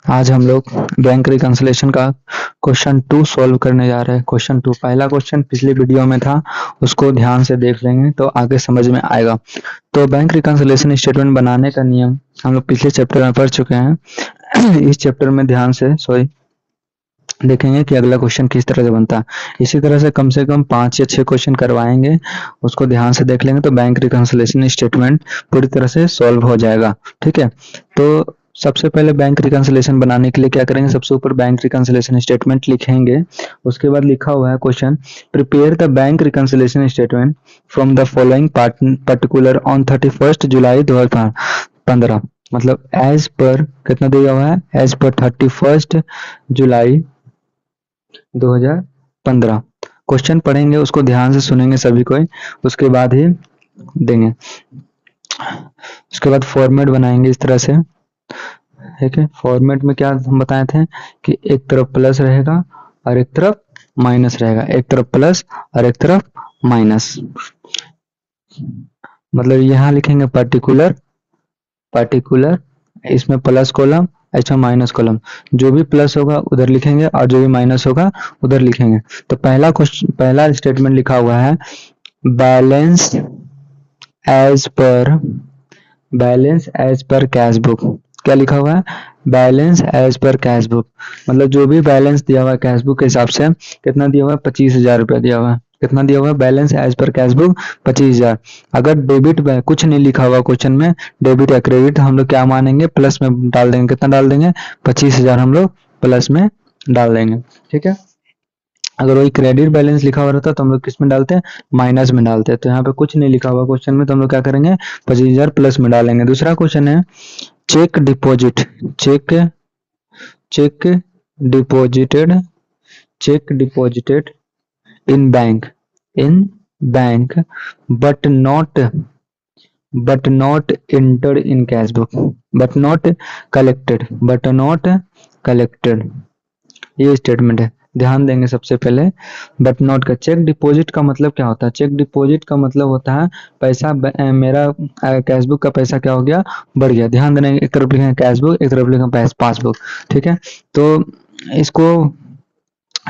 आज हम लोग बैंक रिकंसिलेशन का क्वेश्चन 2 सॉल्व करने जा रहे हैं। क्वेश्चन 2 पहला क्वेश्चन पिछली वीडियो में था, उसको ध्यान से देख लेंगे तो आगे समझ में आएगा। तो बैंक रिकंसिलेशन स्टेटमेंट बनाने का नियम हम लोग पिछले चैप्टर में पढ़ चुके हैं। इस चैप्टर में ध्यान से देखेंगे कि अगला क्वेश्चन किस तरह से बनता है। इसी तरह से कम 5 या 6 क्वेश्चन करवाएंगे, उसको ध्यान से देख लेंगे तो बैंक रिकंसिलेशन स्टेटमेंट पूरी तरह से सॉल्व हो जाएगा। ठीक है, तो सबसे पहले बैंक रिकंसिलेशन बनाने के लिए क्या करेंगे, सबसे ऊपर बैंक रिकंसिलेशन स्टेटमेंट लिखेंगे। उसके बाद लिखा हुआ है question, prepare the bank reconciliation statement from the following particular on 31 जुलाई 2015। मतलब एज पर कितना दिया हुआ है, एज पर 31 जुलाई 2015। क्वेश्चन पढ़ेंगे, उसको ध्यान से सुनेंगे सभी कोई, उसके बाद ही देंगे। उसके बाद फॉर्मेट बनाएंगे इस तरह से। ठीक है, फॉर्मेट में क्या हम बताए थे कि एक तरफ प्लस रहेगा और एक तरफ माइनस रहेगा, एक तरफ प्लस और एक तरफ माइनस। मतलब यहाँ लिखेंगे पर्टिकुलर, पर्टिकुलर इसमें प्लस कॉलम, अच्छा माइनस कॉलम, जो भी प्लस होगा उधर लिखेंगे और जो भी माइनस होगा उधर लिखेंगे। तो पहला क्वेश्चन, पहला स्टेटमेंट लिखा हुआ है balance as per, balance as per cash book. क्या लिखा हुआ है, balance as per cash book. मतलब जो भी बैलेंस दिया हुआ है कैश बुक के हिसाब से, कितना दिया हुआ है, 25,000 रुपया दिया हुआ है। कितना दिया हुआ है, balance as per cash book 25,000। अगर डेबिट कुछ नहीं लिखा हुआ क्वेश्चन में, डेबिट या क्रेडिट, हम लोग क्या मानेंगे, प्लस में डाल देंगे। कितना डाल देंगे, 25,000 हम लोग प्लस में डाल देंगे। ठीक है, अगर वही क्रेडिट बैलेंस लिखा हुआ रहता तो हम लोग किस में डालते हैं, माइनस में डालते हैं। तो यहाँ पे कुछ नहीं लिखा हुआ क्वेश्चन में, तो हम लोग क्या करेंगे, 25,000 प्लस में डालेंगे। दूसरा क्वेश्चन है cheque deposit, cheque, cheque deposited, cheque deposited in bank, in bank but not entered in cash book, but not collected, but not collected। ये स्टेटमेंट है, ध्यान देंगे सबसे पहले। बट नॉट का चेक डिपॉजिट का मतलब क्या होता है, चेक डिपॉजिट का मतलब होता है पैसा मेरा कैश बुक का पैसा क्या हो गया, बढ़ गया। ध्यान देना, एक तरफ लिखेंगे कैश बुक, एक तरफ लिखेंगे पासबुक। ठीक है, तो इसको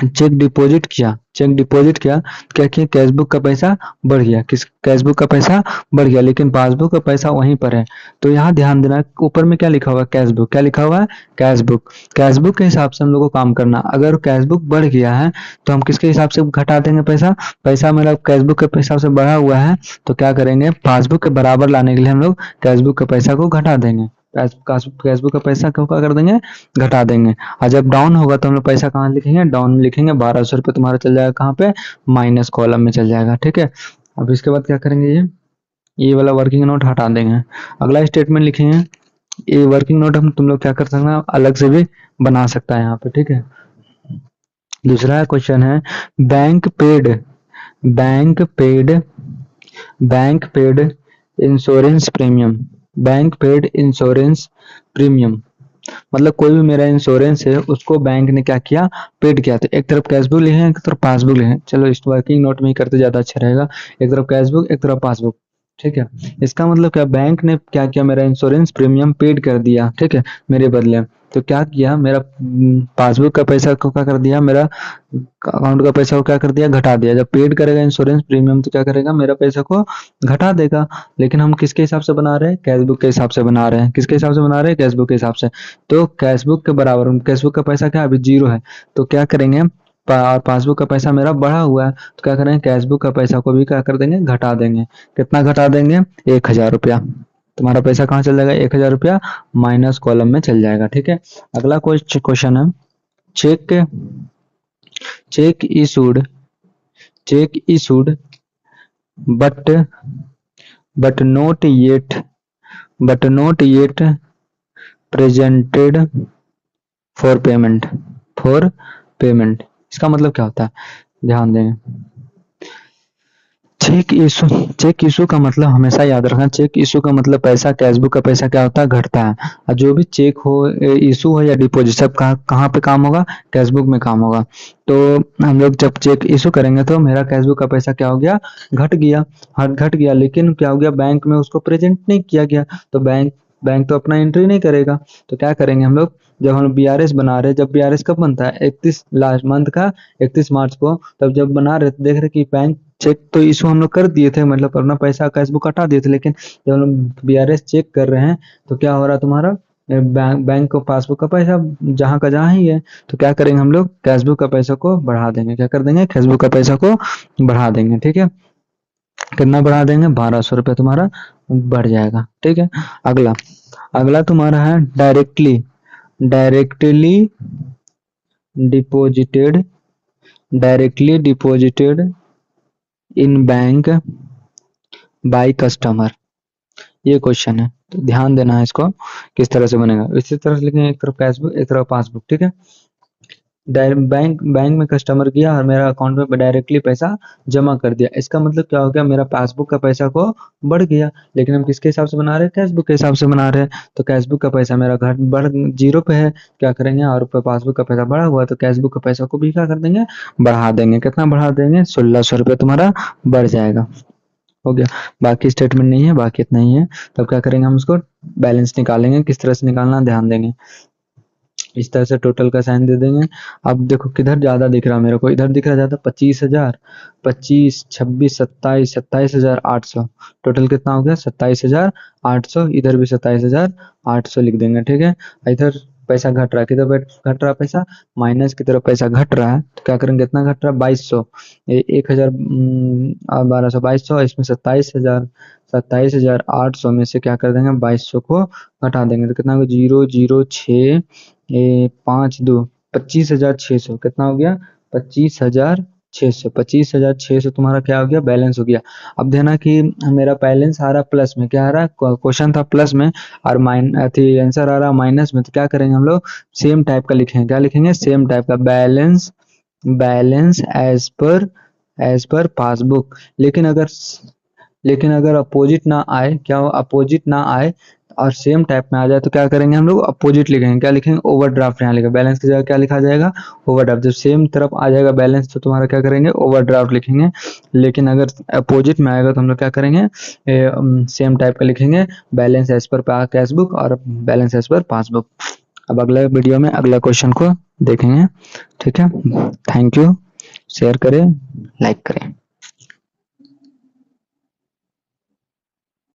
चेक डिपॉजिट किया, चेक डिपॉजिट किया, क्या किया, कैश बुक का पैसा बढ़ गया, किस कैश बुक का पैसा बढ़ गया, लेकिन पासबुक का पैसा वहीं पर है। तो यहाँ ध्यान देना, ऊपर में क्या लिखा हुआ है, कैश बुक। क्या लिखा हुआ है, कैश बुक। कैश बुक के हिसाब से हम लोग को काम करना। अगर कैश बुक बढ़ गया है तो हम किसके हिसाब से घटा देंगे पैसा, पैसा मेरा कैश बुक के हिसाब से बढ़ा हुआ है, तो क्या करेंगे, पासबुक के बराबर लाने के लिए हम लोग कैश बुक के पैसा को घटा देंगे। कैश बुक का पैसा क्या कर देंगे, घटा देंगे। और जब डाउन होगा तो हम लोग पैसा कहाँ लिखेंगे, डाउन में लिखेंगे। 1200 रुपये तुम्हारा चल जाएगा कहाँ पे, माइनस कॉलम में चल जाएगा। ठीक है, अब इसके बाद क्या करेंगे, ये वाला वर्किंग नोट हटा देंगे। अगला स्टेटमेंट लिखेंगे, ये वर्किंग नोट हम तुम लोग क्या कर सकते हैं, अलग से भी बना सकता है यहाँ पे। ठीक है, दूसरा क्वेश्चन है bank paid, bank paid, bank paid insurance premium, bank paid insurance premium. मतलब कोई भी मेरा इंश्योरेंस है उसको बैंक ने क्या किया, पेड किया। तो एक तरफ कैशबुक लिखे, एक तरफ पासबुक लिखे। चलो इस वर्किंग नोट में ही करते ज्यादा अच्छा रहेगा, एक तरफ कैशबुक एक तरफ पासबुक। ठीक है, इसका मतलब क्या, बैंक ने क्या किया, मेरा इंश्योरेंस प्रीमियम पेड कर दिया। ठीक है, मेरे बदले। तो क्या किया, मेरा पासबुक का पैसा को क्या कर दिया, मेरा अकाउंट का पैसा को क्या कर दिया, घटा दिया। जब पेड करेगा इंश्योरेंस प्रीमियम तो क्या करेगा, मेरा पैसा को घटा देगा। लेकिन हम किसके हिसाब से बना रहे हैं, कैशबुक के हिसाब से बना रहे हैं। किसके हिसाब से बना रहे हैं, कैशबुक के हिसाब से। तो कैशबुक के बराबर, कैशबुक का पैसा क्या अभी 0 है, तो क्या करेंगे, पासबुक का पैसा मेरा बढ़ा हुआ है, तो क्या करेंगे, कैशबुक का पैसा को भी क्या कर देंगे, घटा देंगे। कितना घटा देंगे, 1,000 रुपया। तुम्हारा पैसा कहाँ चल जाएगा, 1,000 रुपया माइनस कॉलम में चल जाएगा। ठीक है, अगला क्वेश्चन है cheque, cheque issued, cheque issued but but not yet, but not yet presented for payment, for payment. इसका मतलब क्या होता है, ध्यान दें। चेक इशू, चेक इशू का मतलब हमेशा याद रखना, चेक इशू का मतलब पैसा, कैशबुक का पैसा क्या होता है, घटता है। और जो भी चेक हो, इशू हो या डिपॉजिट, सब कहाँ पे काम होगा, कैशबुक में काम होगा। तो हम लोग जब चेक इशू करेंगे तो मेरा कैशबुक का पैसा क्या हो गया, घट गया, घट गया। लेकिन क्या हो गया, बैंक में उसको प्रेजेंट नहीं किया गया, तो बैंक बैंक तो अपना एंट्री नहीं करेगा। तो क्या करेंगे हम लोग, जब हम बीआरएस बना रहे हैं, जब बीआरएस कब बनता है 31 लास्ट मंथ का 31 मार्च को, तब जब बना रहे थे देख रहे कि बैंक चेक तो इशू हम लोग कर दिए थे, मतलब अपना पैसा कैश बुक हटा दिए थे, लेकिन जब हम लोग बीआरएस चेक कर रहे हैं तो क्या हो रहा तुम्हारा बैंक को पासबुक का पैसा जहाँ का जहाँ ही है। तो क्या करेंगे हम लोग, कैशबुक का पैसा को बढ़ा देंगे, क्या कर देंगे, कैशबुक का पैसा को बढ़ा देंगे। ठीक है, कितना बढ़ा देंगे, 1200 रुपये तुम्हारा बढ़ जाएगा। ठीक है, अगला अगला तुम्हारा है directly directly deposited directly deposited in bank by customer. ये क्वेश्चन है, तो ध्यान देना है इसको, किस तरह से बनेगा। इसी तरह से लिखेंगे, एक तरफ कैशबुक एक तरफ पासबुक। ठीक है, बैंक में कस्टमर गया और मेरा अकाउंट में डायरेक्टली पैसा जमा कर दिया, इसका मतलब क्या हो गया, मेरा पासबुक का पैसा को बढ़ गया। लेकिन हम किसके हिसाब से बना रहे हैं, कैशबुक के हिसाब से बना रहे हैं। तो कैशबुक का पैसा मेरा घट बढ़ जीरो पे है, क्या करेंगे, और पासबुक का पैसा बढ़ा हुआ है, तो कैशबुक का पैसा को भी क्या कर देंगे, बढ़ा देंगे। कितना बढ़ा देंगे, 1600 रुपये तुम्हारा बढ़ जाएगा। हो गया, बाकी स्टेटमेंट नहीं है, बाकी इतना ही है। तब क्या करेंगे, हम उसको बैलेंस निकालेंगे, किस तरह से निकालना ध्यान देंगे। इस तरह से टोटल का साइन दे देंगे। अब देखो किधर ज्यादा दिख रहा है मेरे को, इधर दिख रहा ज्यादा 25,000, 25, 26, 27, 27,800। टोटल कितना हो गया, 27,800। इधर भी 27,800 लिख देंगे। ठीक है, इधर पैसा घट रहा है, किधर घट रहा है पैसा, माइनस की तरफ पैसा घट रहा है, तो क्या करेंगे, कितना घट रहा है, 2200, 1,000, 1200, 2200, इसमें 27,800 में से क्या कर देंगे, 2200 को घटा देंगे, तो कितना होगा, 006 5 2 25,600। कितना हो गया, 25,600। 25,600 तुम्हारा क्या हो गया, बैलेंस हो गया। अब देना कि मेरा बैलेंस आ रहा प्लस में, क्या आ रहा है, क्वेश्चन था प्लस में और आंसर आ रहा माइनस में, तो क्या करेंगे हम लोग, सेम टाइप का लिखेंगे। क्या लिखेंगे, सेम टाइप का, balance balance as per passbook. लेकिन अगर अपोजिट ना आए, क्या हो, अपोजिट ना आए और सेम टाइप में आ जाए, तो क्या करेंगे हम लोग, अपोजिट लिखेंगे। क्या लिखेंगे, ओवरड्राफ्ट। यहाँ लिखा बैलेंस की जगह क्या लिखा जाएगा, ओवरड्राफ्ट। जब सेम तरफ आ जाएगा बैलेंस, तो तुम्हारा क्या करेंगे, ओवरड्राफ्ट लिखेंगे। लेकिन अगर अपोजिट में आएगा तो हम लोग क्या करेंगे, सेम टाइप का लिखेंगे, बैलेंस एज पर कैशबुक और बैलेंस एज पर पासबुक। अब अगले वीडियो में अगला क्वेश्चन को देखेंगे। ठीक है, थैंक यू, शेयर करें, लाइक करें।